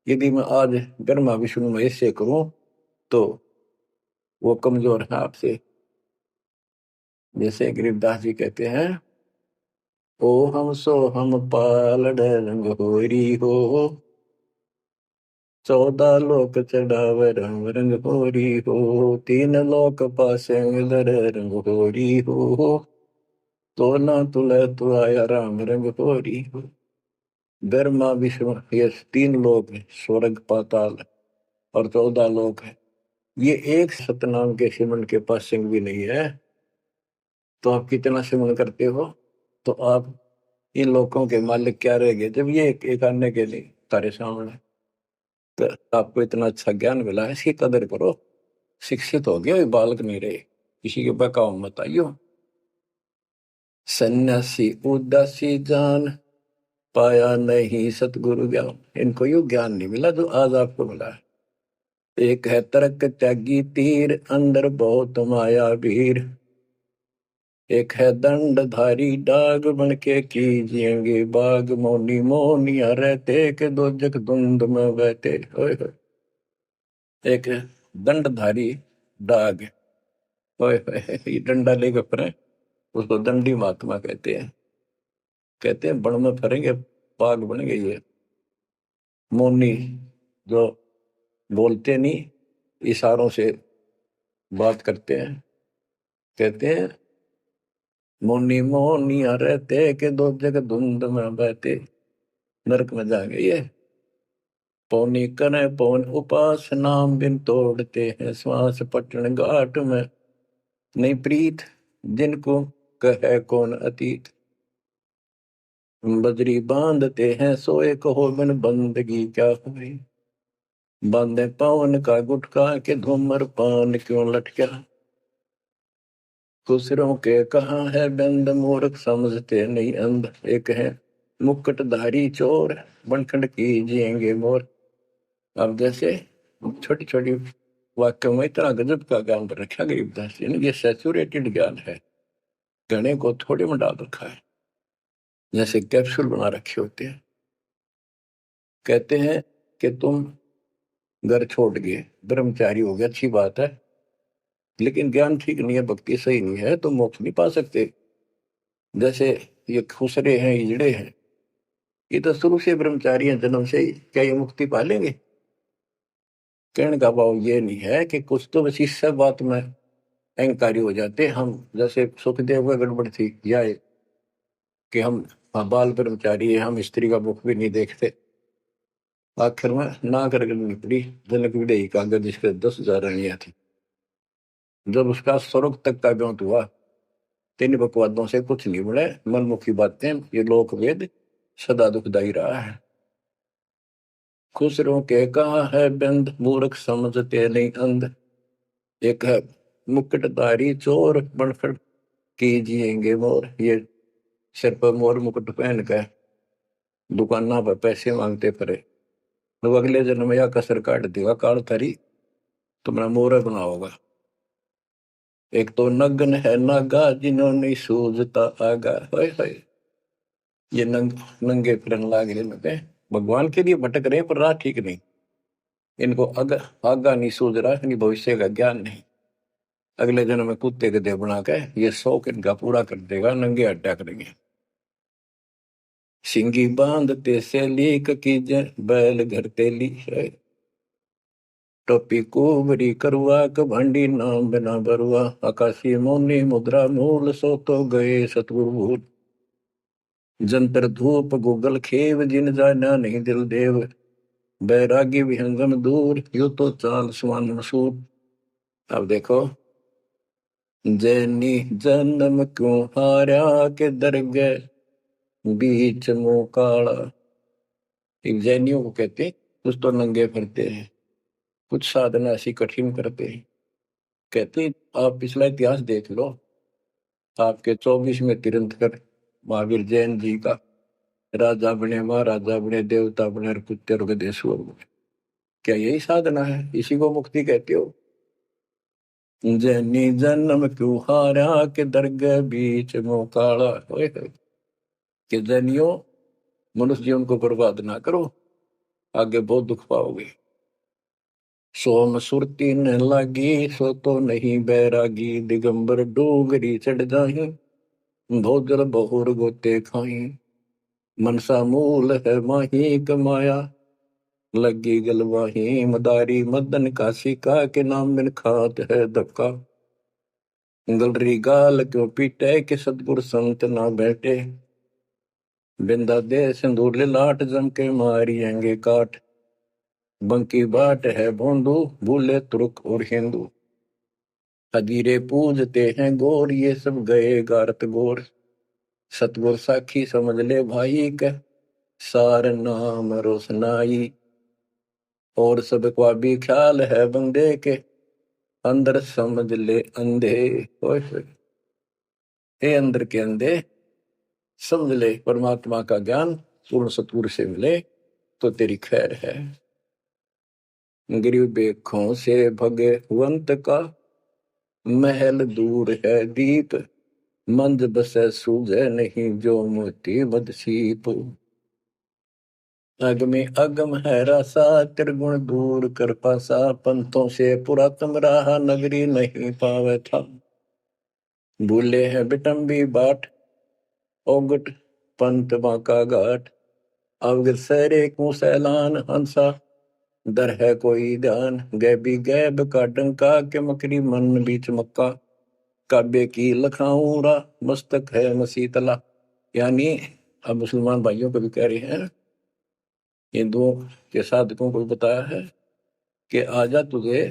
यदि मैं आज ब्रह्मा विष्णु महेश से करूं, तो वो कमजोर है आपसे। जैसे गरीबदास जी कहते हैं, ओ हम सो हम पालड़ रंग होरी हो, 14 लोक चढ़ावे रंग रंग होरी हो, 3 लोक पासे दर रंग होरी हो, तो ना तुले तुलाया राम रंग होरी हो। ब्रह्मा विष्णु ये 3 लोक है, स्वर्ग पाताल और 14 लोक है। ये एक सतनाम के सिमरन के पास सिंह भी नहीं है। तो आप कितना सिमरन करते हो, तो आप इन लोगों के मालिक क्या रह गए जब ये एक आने के लिए तारे सामने। तो आपको इतना अच्छा ज्ञान मिला है, इसकी कदर करो। शिक्षित हो गए, बालक नहीं रहे, किसी के बहकाव मत आइयो। सन्यासी उदासी जान, पाया नहीं सतगुरु ज्ञान। इनको यो ज्ञान नहीं मिला जो आज आपको मिला है। एक है तर्क त्यागी तीर, अंदर बहुत माया भीर। एक है दंडधारी डाग, बन के कीजिएंगे बाग, मौनी मौनिया रहते के दो जग धुंध में बहते। ओए होए। एक है दंडधारी डाग, ओए होए, ये डंडा लेकर फिरे, उसको दंडी महात्मा कहते हैं। कहते हैं बन में फरेंगे, बाग बन गई है। मौनी, जो बोलते नहीं, इशारों से बात करते हैं। कहते हैं मौनी मौनिया रहते के दो जग धुंध में बहते। नरक में जाएंगे ये। पौनी करे पौन उपास, नाम बिन तोड़ते हैं श्वास, पटन घाट में नहीं प्रीत, जिनको कहे कौन अतीत। बजरी बांधते हैं सोए, कहो बिन बंदगी क्या हुई। बांधे पवन का गुटका, के धूमर पान क्यों लटका। खुसरों के कहाँ है बंद, मूर्ख समझते नहीं अंध। एक है मुकुटधारी चोर, बनखंड कीजिएंगे मोर। अब जैसे छोटी छोटी वाक्य में इतना गजब का ज्ञान रखा गरीबदास जी ने, ये सैचुरेटेड ज्ञान है, गणे को थोड़े में डाल रखा है, जैसे कैप्सूल बना रखे होते हैं। कहते हैं कि तुम घर छोड़ गए, ब्रह्मचारी हो गया, अच्छी बात है, लेकिन ज्ञान ठीक नहीं है, भक्ति सही नहीं है, तो मोक्ष नहीं पा सकते। जैसे ये खुसरे हैं, इजड़े हैं, ये तो शुरू से ब्रह्मचारी हैं, जन्म से ही, क्या ये मुक्ति पा लेंगे। कहने का भाव ये नहीं है कि कुछ तो बस इस सब बात में अहंकारी हो जाते हम। जैसे सुखदेव को गड़बड़ थी, या कि हम बाल ब्रह्मचारी है, हम स्त्री का मुख भी नहीं देखते। आखिर में ना करके निकली जनक विदेही कागज, जिसके 10,000 रानियां थी। जब उसका स्वर्ग तक का ब्योंत हुआ, 3 बकवादों से कुछ नहीं मिले, मनमुखी बातें, ये लोक वेद सदा दुखदाई रहा है। खुसरों के कहा है बंद, मूर्ख समझते नहीं अंध। एक है मुकुटधारी चोर, बनखड़ कीजिएंगे मोर। ये सिर पर मोर मुकुट पहन कर दुकाना पर पैसे मांगते फिरे, तो अगले जन्म या कसर काट देगा काल थारी, तुम्हारा मोर बनाओगा। एक तो नग्न है नागा, जिन्होंने सूझता आगा। हाय हाय, ये नंगे फिरन लाग रहे, भगवान के लिए भटक रहे, पर राह ठीक नहीं। इनको आगा नहीं सूझ रहा, इनकी भविष्य का ज्ञान नहीं। अगले जन्म में कुत्ते के देह बना के ये शौक इनका पूरा कर देगा, नंगे अड्डा करेंगे। सिंगी बांधते से लीक कीजे, बैल घर तेली है। टोपी कुबरी करुआ, कभंडी नाम बिना बरुआ। आकाशी मोनी मुद्रा मूल, सो तो गए सतगुरु भूल। जंतर धूप गूगल खेव, जिन जाना नहीं दिल देव। बैरागी विहंगम दूर, यू तो चाल सुमान मसूर। अब देखो, जैनी जन्म क्यों हारा, के दरगह बीच मुंह काला। एक जैनियों को कहते हैं, कुछ तो नंगे फिरते हैं, कुछ साधना ऐसी कठिन करते हैं। कहती आप पिछला इतिहास देख लो, आपके 24वें तीर्थंकर महावीर जैन जी का राजा बने, महाराजा बने, देवता बने और कुत्ते और गधेश्वर बने। क्या यही साधना है? इसी को मुक्ति कहते हो? जैनी जन्म क्यों हारा के दरगाह बीच मोकाला। कि जैनियों, मनुष्य जीवन को बर्बाद ना करो, आगे बहुत दुख पाओगे। सोम सुरती न लागी सो तो नहीं बैरागी, दिगंबर डोगरी चढ़ जाही भोजल बहुर गोते खाई। मनसा मूल है माही कमाया लगी गलवाही, मदारी मदन काशिका के नाम बिन खात है धक्का। गलरी गाल क्यों पीटे के सतगुर संत ना बैठे, बिंदा दे सिंदूर लाट जम के मारियेंगे काट। बंकी बाट है भोंदू भूले तुर्क और हिंदू, हजीरे पूजते हैं गोर ये सब गए गारत गोर। सतगुर साखी समझ ले भाई के सार नाम रोशनाई, और सब का भी ख्याल है बंदे के अंदर समझ ले अंधे। हे अंदर के अंधे, समझ ले परमात्मा का ज्ञान पूर्ण सतगुरु से मिले तो तेरी खैर है। गिरि बेखों से भगवंत का महल दूर है दीप, मंद बसे सूझे नहीं जो मोती बदसीप। अगमे अगम है रसा त्रिगुण दूर कर पासा, पंथों से पुरातन रहा नगरी नहीं पावे था। भूले हैं बिटम्बी बाट ओगट पंत बांका घाट, अवगत सरे को सैलान हंसा दर है कोई ध्यान। गैबी गैब का डंका के मकरी मन बीच मक्का, काबे की लखाऊरा मस्तक है मसीतला। यानी अब मुसलमान भाइयों को भी कह रहे हैं, हिंदुओं के साधकों को भी बताया है कि आजा तुझे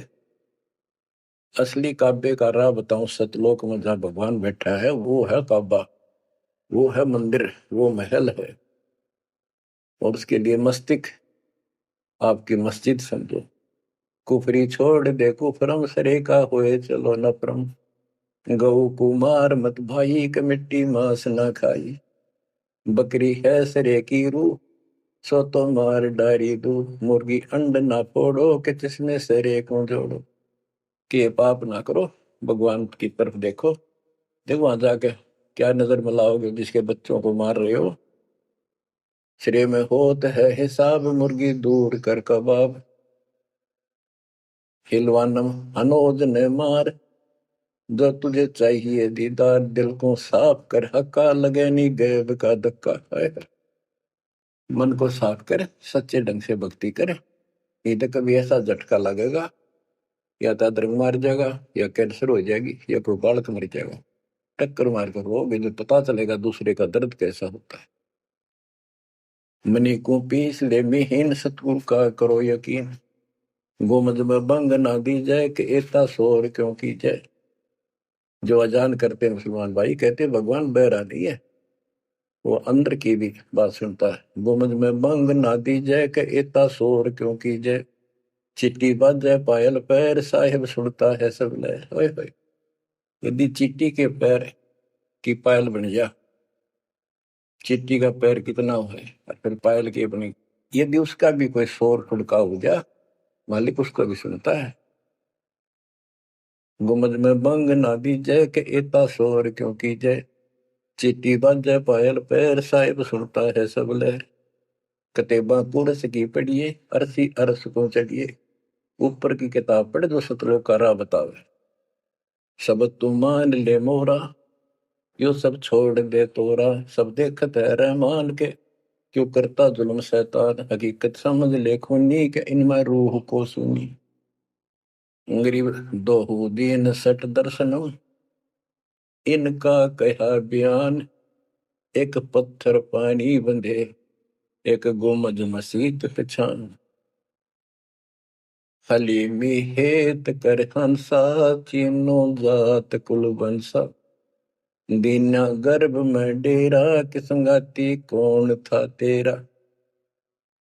असली काबे का राह बताऊं। सतलोक में जहां भगवान बैठा है वो है काबा, वो है मंदिर, वो महल है। और उसके लिए मस्तिष्क आपकी मस्जिद समझो। कुफरी छोड़ दे कुफरम सरे का होए चलो नफरम, गऊ कुमार मत भाई क मिट्टी मांस ना खाई। बकरी है सरे की रूह सो तो मार डारी दूध, मुर्गी अंड ना फोड़ो कि जिसमें सरे को जोड़ो। कि पाप ना करो, भगवान की तरफ देखो। देखो वहां जाके क्या नजर मिलाओगे जिसके बच्चों को मार रहे हो। श्रेय में होत है हिसाब मुर्गी दूर कर कबाब, हिलवानम अनोज ने मार जो तुझे चाहिए दीदार। दिल को साफ कर हक्का लगे नी गैब का धक्का है। मन को साफ कर, सच्चे ढंग से भक्ति कर, नहीं तो कभी ऐसा झटका लगेगा या तो अदरक मार जाएगा, या कैंसर हो जाएगी, या कोई बालक मर जाएगा। टक्कर मार कर रोगे जो पता चलेगा दूसरे का दर्द कैसा होता है। मनी को पीस ले मिहीन सतगुरु का करो यकीन, गोमज में बंग ना दी जाए कि एता शोर क्यों की जाए। जो अजान करते मुसलमान भाई कहते भगवान बहरा नहीं है, वो अंदर की भी बात सुनता है। गोमज में बंग ना दी जाए कि एता शोर क्यों की जाए। चिट्टी बज जाए पायल पैर साहिब सुनता है सब लय। ओए होए, यदि चींटी के पैर की पायल बन जा, चींटी का पैर कितना है और फिर पायल की अपनी, यदि उसका भी कोई शोर खुड़का हो जा, मालिक उसको भी सुनता है। गुमज में बंग ना दी जय के एता शोर क्यों की जय। चीटी बाजे पायल पैर साहिब सुनता है सब लहर। कतेबा कुरस की पढ़िए अरसी अरस को चढ़िए, ऊपर की किताब पढ़ जो सतलोक का राह बतावे। शब्द तू मान ले मोरा यो सब छोड़ दे तोरा, सब देखत है रहमान के क्यों करता जुल्म शैतान। हकीकत समझ ले खूनी के इनमें रूह को सुनी। गरीब दोहू दीन सट दर्शनम इनका कहा बयान। एक पत्थर पानी बंधे एक गुमज मसीत पहचान। हलीमी हेत कर हंसा चीनो जात कुल बंसा। दीना गर्भ में डेरा कि संगाती कौन था तेरा।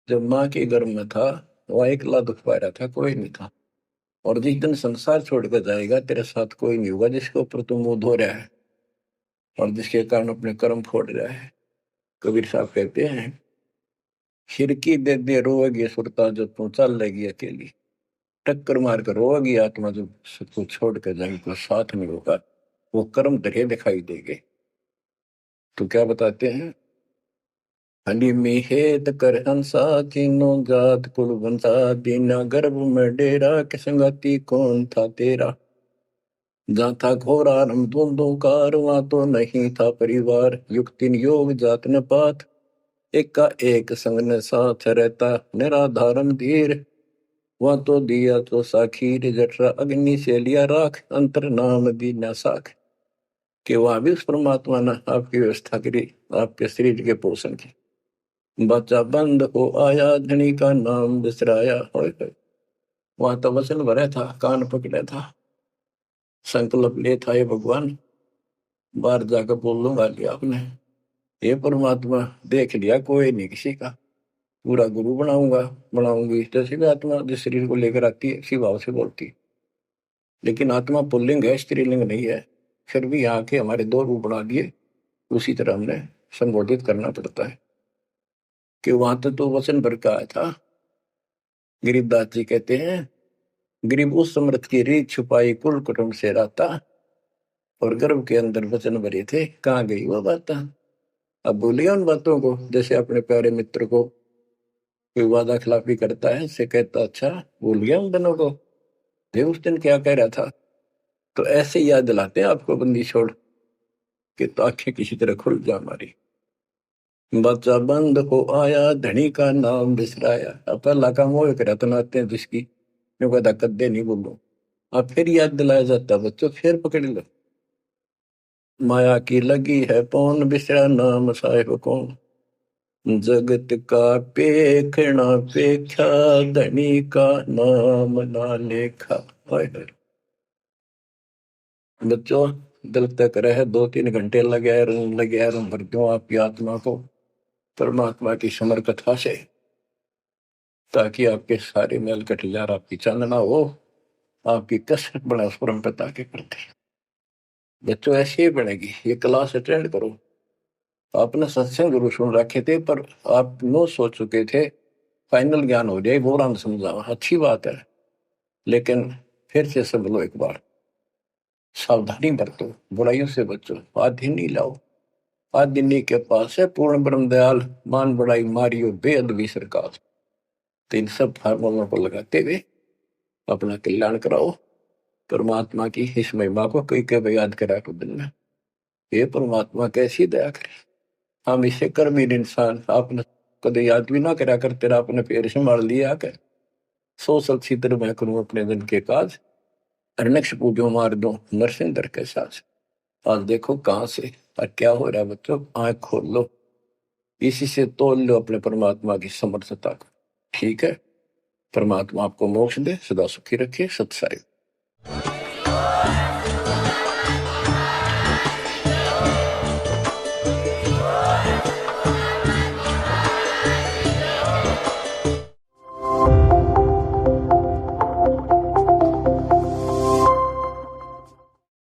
जब माँ के गर्भ में था वह अकेला दुख पा रहा था, कोई नहीं था। और जिस दिन संसार छोड़कर जाएगा तेरे साथ कोई नहीं होगा जिसके ऊपर तू मुंह धो रहा है और जिसके कारण अपने कर्म फोड़ रहा है। कबीर साहब कहते हैं, खिड़की दे दे रोएगी सुरता जो तू चल लेगी अकेली। टक्कर मार कर रोएगी आत्मा जो सबको छोड़ कर जाएगी, कोई साथ नहीं होगा, वो कर्म तेरे दिखाई देंगे। तो क्या बताते हैं, हनी मिहेत कर हंसा तीनों जात कुल बंसा दीना गर्भ में डेरा के संगति कौन था तेरा। जहाँ था घोरा रम कार वहां तो नहीं था परिवार युक्तिन योग जात न पात एक का एक संग न साथ रहता निराधारम धीर। वहां तो दिया तो साखीर जठरा अग्नि से लिया राख अंतर नाम दी न साख। कि वहां भी उस परमात्मा ने आपकी व्यवस्था करी आपके शरीर के पोषण की। बच्चा बंद हो आया धनी का नाम बिसराया होए। वहां तो वचन भरा था, कान पकड़ा था, संकल्प ले था, ये भगवान बाहर जाकर बोल लूंगा कि आपने ये परमात्मा देख लिया कोई नहीं किसी का, पूरा गुरु बनाऊंगा बनाऊंगी। जैसे भी आत्मा जिस शरीर को लेकर आती है इसी भाव से बोलती है, लेकिन आत्मा पुल्लिंग है स्त्रीलिंग नहीं है। फिर भी यहाँ के हमारे दो रूप बना दिए, उसी तरह हमने संबोधित करना पड़ता है। कि वहां तो वचन भर का आया था। गरीबदास जी कहते हैं, गरीब उस समृद्ध की रीत छुपाई कुल कुटुंब से रहता और गर्भ के अंदर वचन भरे थे, कहाँ गई वो बात। अब भूलिए उन बातों को। जैसे अपने प्यारे मित्र को कोई वादा खिलाफी करता है, से कहता अच्छा भूल गया उन दिनों को, ये उस दिन क्या कह रहा था। तो ऐसे याद दिलाते हैं आपको बंदी छोड़ के, तो आंखें किसी तरह खुल जा हमारी। बच्चा बंद हो आया धनी का नाम बिसराया। अब पहला काम वो रतनाते हैं जिसकी कहता कद्दे नहीं बोलो, अब फिर याद दिलाया जाता बच्चों फिर पकड़ लो। माया की लगी है पौन बिसरा नाम साहेब कौन। जगत का पेखना पेख्या धनी का नाम ना लेखा। बच्चों दिल तक रहे 2-3 घंटे लगे रहूं भर दूं आपकी आत्मा को परमात्मा की समर कथा से, ताकि आपके सारे मेल कट जाए, आपकी चांदना हो, आपकी कसरत बना उस परम पिता के प्रति। बच्चों ऐसे ही बनेगी। ये क्लास अटेंड करो। आपने सत्संग गुरु सुन रखे थे पर आप नो सोच चुके थे फाइनल ज्ञान हो जाए, बोरान समझा अच्छी बात है, लेकिन फिर से सब लो एक बार, सावधानी बरतो, बुराइयों से बचो, आदि नहीं लाओ। आदि के पास है पूर्ण ब्रह्म दयाल, मान बड़ाई मारियो बेअदबी सरकार। तो इन सब फार्मूलों को लगाते हुए अपना कल्याण कराओ। परमात्मा की इस महिमा को कई कई याद करा को दिन में, ये परमात्मा कैसी दया करे। हम इसे कर्महीन इंसान आपने कदे याद भी ना करा कर, तेरा अपने पैर संभाल लिया कर। सो सलछिद्र मैं करूं अपने दिन के काज, अरनक्ष पूजो मार दो नरसिंदर के साथ। आज देखो कहां से और क्या हो रहा है बच्चों, आंख खोल लो, इसी से तोल लो अपने परमात्मा की समर्थता को। ठीक है, परमात्मा आपको मोक्ष दे, सदा सुखी रखे। सत्साई।